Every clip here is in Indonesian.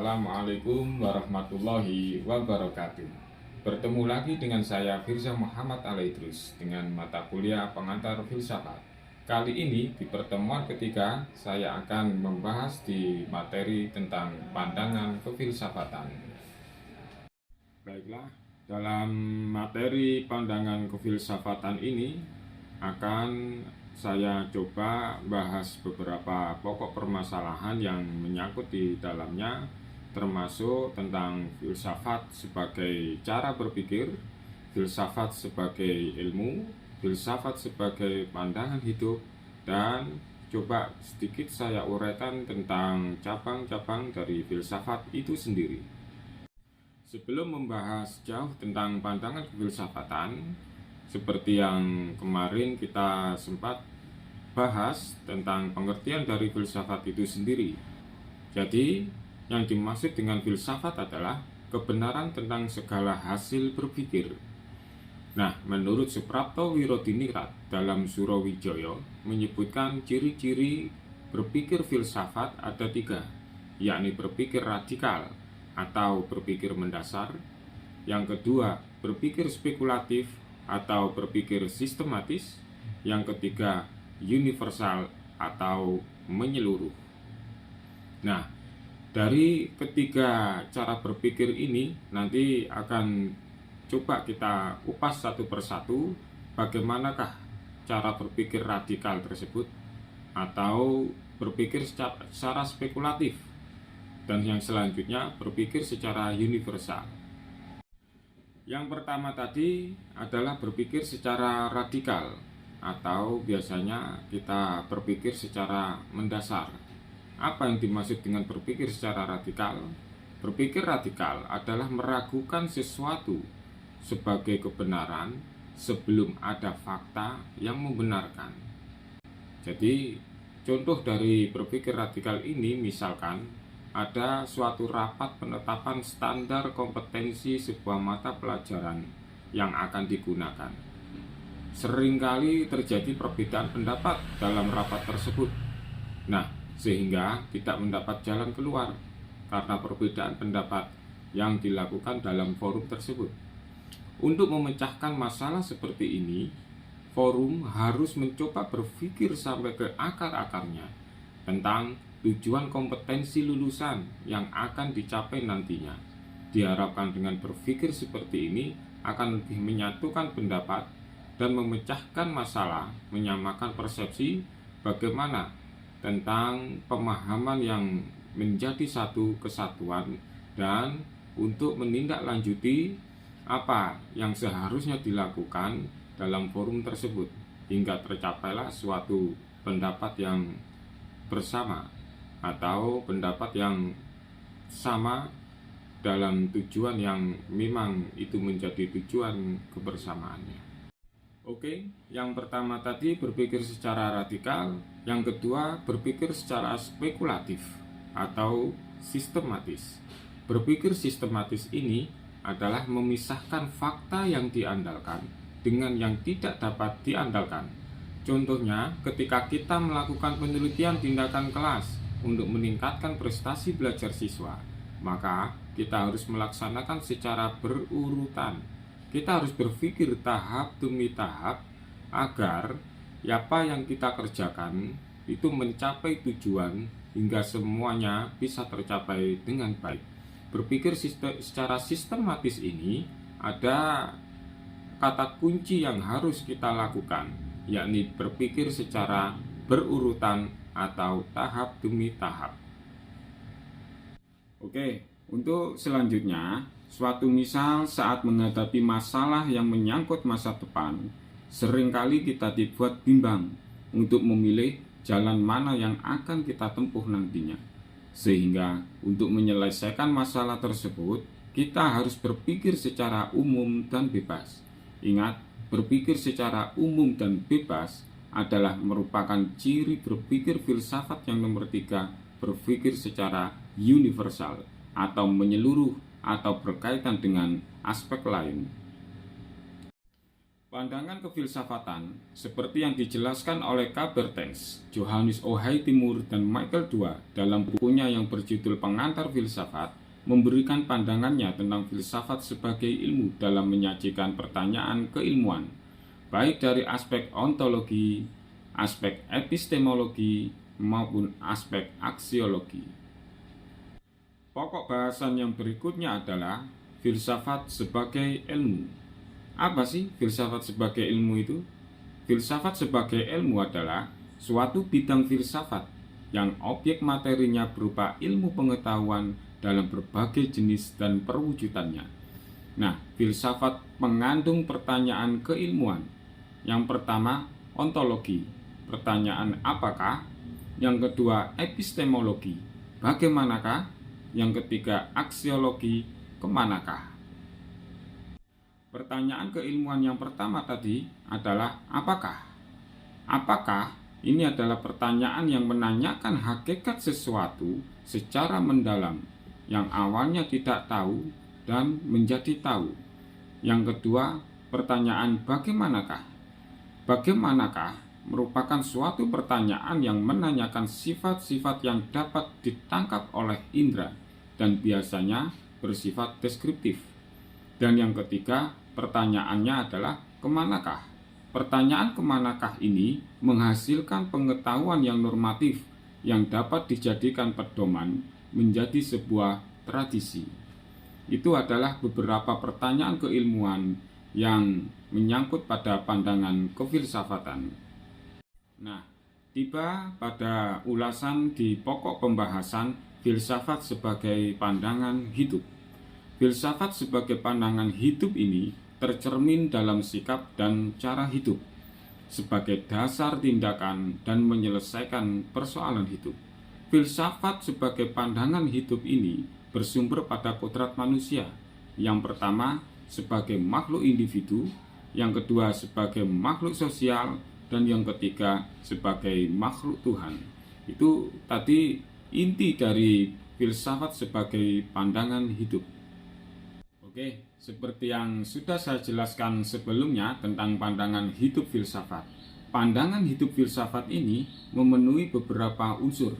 Assalamualaikum warahmatullahi wabarakatuh. Bertemu lagi dengan saya Firza Muhammad Alaidrus dengan mata kuliah pengantar filsafat. Kali ini di pertemuan ketiga saya akan membahas di materi tentang pandangan kefilsafatan. Baiklah, dalam materi pandangan kefilsafatan ini akan saya coba bahas beberapa pokok permasalahan yang menyangkut di dalamnya, termasuk tentang filsafat sebagai cara berpikir, filsafat sebagai ilmu, filsafat sebagai pandangan hidup, dan coba sedikit saya uraikan tentang cabang-cabang dari filsafat itu sendiri. Sebelum membahas jauh tentang pandangan kefilsafatan, seperti yang kemarin kita sempat bahas tentang pengertian dari filsafat itu sendiri. Jadi, yang dimaksud dengan filsafat adalah kebenaran tentang segala hasil berpikir. Nah, menurut Suprapto Wirodiningrat dalam Surowijoyo menyebutkan ciri-ciri berpikir filsafat ada 3, yakni berpikir radikal atau berpikir mendasar, yang kedua berpikir spekulatif atau berpikir sistematis, yang ketiga universal atau menyeluruh. Nah, dari ketiga cara berpikir ini nanti akan coba kita kupas satu persatu bagaimanakah cara berpikir radikal tersebut atau berpikir secara spekulatif, dan yang selanjutnya berpikir secara universal. Yang pertama tadi adalah berpikir secara radikal atau biasanya kita berpikir secara mendasar. Apa yang dimaksud dengan berpikir secara radikal? Berpikir radikal adalah meragukan sesuatu sebagai kebenaran sebelum ada fakta yang membenarkan. Jadi, contoh dari berpikir radikal ini misalkan ada suatu rapat penetapan standar kompetensi sebuah mata pelajaran yang akan digunakan. Seringkali terjadi perbedaan pendapat dalam rapat tersebut. Nah, sehingga tidak mendapat jalan keluar karena perbedaan pendapat yang dilakukan dalam forum tersebut. Untuk memecahkan masalah seperti ini, forum harus mencoba berpikir sampai ke akar-akarnya tentang tujuan kompetensi lulusan yang akan dicapai nantinya. Diharapkan dengan berpikir seperti ini akan lebih menyatukan pendapat dan memecahkan masalah, menyamakan persepsi bagaimana tentang pemahaman yang menjadi satu kesatuan, dan untuk menindaklanjuti apa yang seharusnya dilakukan dalam forum tersebut hingga tercapailah suatu pendapat yang bersama atau pendapat yang sama dalam tujuan yang memang itu menjadi tujuan kebersamaannya. Oke, yang pertama tadi berpikir secara radikal, yang kedua berpikir secara spekulatif atau sistematis. Berpikir sistematis ini adalah memisahkan fakta yang diandalkan dengan yang tidak dapat diandalkan. Contohnya, ketika kita melakukan penelitian tindakan kelas untuk meningkatkan prestasi belajar siswa, maka kita harus melaksanakan secara berurutan. Kita harus berpikir tahap demi tahap agar apa yang kita kerjakan itu mencapai tujuan hingga semuanya bisa tercapai dengan baik. Berpikir secara sistematis ini ada kata kunci yang harus kita lakukan, yakni berpikir secara berurutan atau tahap demi tahap. Oke, untuk selanjutnya, suatu misal saat menghadapi masalah yang menyangkut masa depan, seringkali kita dibuat bimbang untuk memilih jalan mana yang akan kita tempuh nantinya. Sehingga untuk menyelesaikan masalah tersebut, kita harus berpikir secara umum dan bebas. Ingat, berpikir secara umum dan bebas adalah merupakan ciri berpikir filsafat yang nomor 3, berpikir secara universal atau menyeluruh atau berkaitan dengan aspek lain. Pandangan kefilsafatan seperti yang dijelaskan oleh Kabertens, Johannes Ohai Timur, dan Michael Dua dalam bukunya yang berjudul Pengantar Filsafat memberikan pandangannya tentang filsafat sebagai ilmu dalam menyajikan pertanyaan keilmuan, baik dari aspek ontologi, aspek epistemologi, maupun aspek aksiologi. Pokok bahasan yang berikutnya adalah filsafat sebagai ilmu. Apa sih filsafat sebagai ilmu itu? Filsafat sebagai ilmu adalah suatu bidang filsafat yang objek materinya berupa ilmu pengetahuan dalam berbagai jenis dan perwujudannya. Nah, filsafat mengandung pertanyaan keilmuan. Yang pertama, ontologi, pertanyaan apakah? Yang kedua, epistemologi, bagaimanakah? Yang ketiga, aksiologi, kemanakah? Pertanyaan keilmuan yang pertama tadi adalah apakah? Apakah ini adalah pertanyaan yang menanyakan hakikat sesuatu secara mendalam, yang awalnya tidak tahu dan menjadi tahu. Yang kedua, pertanyaan bagaimanakah? Bagaimanakah merupakan suatu pertanyaan yang menanyakan sifat-sifat yang dapat ditangkap oleh indera dan biasanya bersifat deskriptif. Dan yang ketiga, pertanyaannya adalah kemanakah? Pertanyaan kemanakah ini menghasilkan pengetahuan yang normatif yang dapat dijadikan pedoman menjadi sebuah tradisi. Itu adalah beberapa pertanyaan keilmuan yang menyangkut pada pandangan kefilsafatan. Nah, tiba pada ulasan di pokok pembahasan filsafat sebagai pandangan hidup. Filsafat sebagai pandangan hidup ini tercermin dalam sikap dan cara hidup sebagai dasar tindakan dan menyelesaikan persoalan hidup. Filsafat sebagai pandangan hidup ini bersumber pada kodrat manusia. Yang pertama sebagai makhluk individu, yang kedua sebagai makhluk sosial, dan yang ketiga sebagai makhluk Tuhan. Itu tadi inti dari filsafat sebagai pandangan hidup. Oke, seperti yang sudah saya jelaskan sebelumnya tentang pandangan hidup filsafat. Pandangan hidup filsafat ini memenuhi beberapa unsur,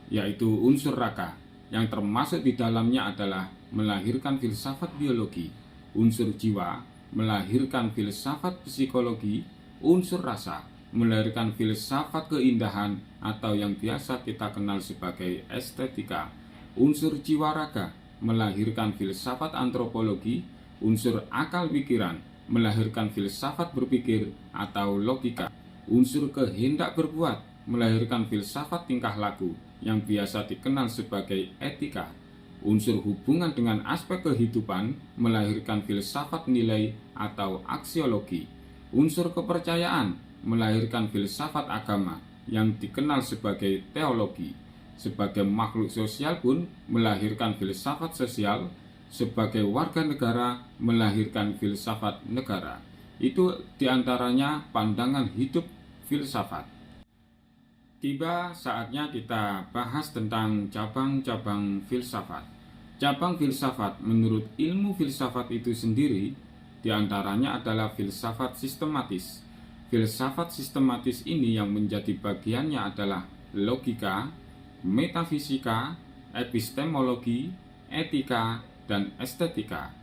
yaitu unsur raka, yang termasuk di dalamnya adalah melahirkan filsafat biologi, unsur jiwa, melahirkan filsafat psikologi, unsur rasa, melahirkan filsafat keindahan atau yang biasa kita kenal sebagai estetika, unsur jiwa raga, melahirkan filsafat antropologi, unsur akal pikiran, melahirkan filsafat berpikir atau logika, unsur kehendak berbuat, melahirkan filsafat tingkah laku yang biasa dikenal sebagai etika, unsur hubungan dengan aspek kehidupan, melahirkan filsafat nilai atau aksiologi, unsur kepercayaan, melahirkan filsafat agama yang dikenal sebagai teologi. Sebagai makhluk sosial pun melahirkan filsafat sosial, sebagai warga negara melahirkan filsafat negara. Itu diantaranya pandangan hidup filsafat. Tiba saatnya kita bahas tentang cabang-cabang filsafat. Cabang filsafat menurut ilmu filsafat itu sendiri diantaranya adalah filsafat sistematis. Filsafat sistematis ini yang menjadi bagiannya adalah logika, metafisika, epistemologi, etika, dan estetika.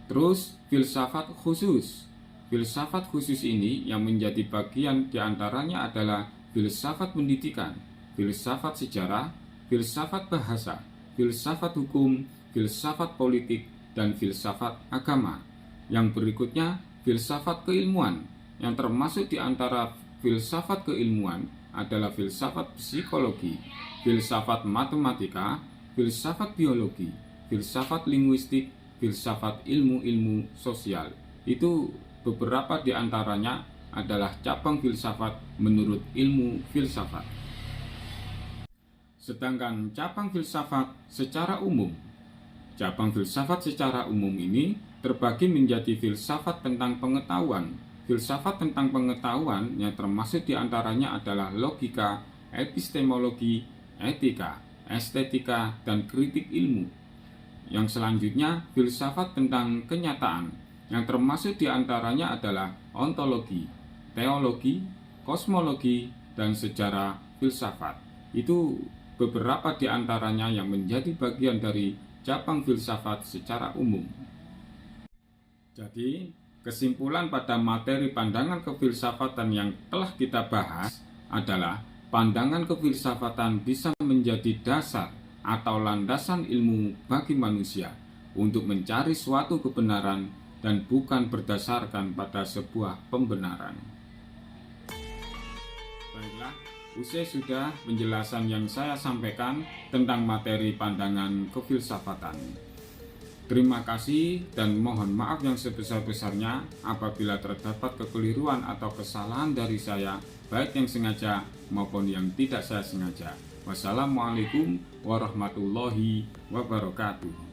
Terus filsafat khusus. Filsafat khusus ini yang menjadi bagian diantaranya adalah filsafat pendidikan, filsafat sejarah, filsafat bahasa, filsafat hukum, filsafat politik, dan filsafat agama. Yang berikutnya filsafat keilmuan, yang termasuk di antara filsafat keilmuan adalah filsafat psikologi, filsafat matematika, filsafat biologi, filsafat linguistik, filsafat ilmu-ilmu sosial. Itu beberapa di antaranya adalah cabang filsafat menurut ilmu filsafat. Sedangkan cabang filsafat secara umum, cabang filsafat secara umum ini terbagi menjadi filsafat tentang pengetahuan. Filsafat tentang pengetahuan yang termasuk diantaranya adalah logika, epistemologi, etika, estetika, dan kritik ilmu. Yang selanjutnya filsafat tentang kenyataan. yang termasuk diantaranya adalah ontologi, teologi, kosmologi, dan sejarah filsafat. Itu beberapa diantaranya yang menjadi bagian dari cabang filsafat secara umum. Jadi, kesimpulan pada materi pandangan kefilsafatan yang telah kita bahas adalah pandangan kefilsafatan bisa menjadi dasar atau landasan ilmu bagi manusia untuk mencari suatu kebenaran dan bukan berdasarkan pada sebuah pembenaran. Baiklah, usai sudah penjelasan yang saya sampaikan tentang materi pandangan kefilsafatan. Terima kasih dan mohon maaf yang sebesar-besarnya apabila terdapat kekeliruan atau kesalahan dari saya, baik yang sengaja maupun yang tidak saya sengaja. Wassalamualaikum warahmatullahi wabarakatuh.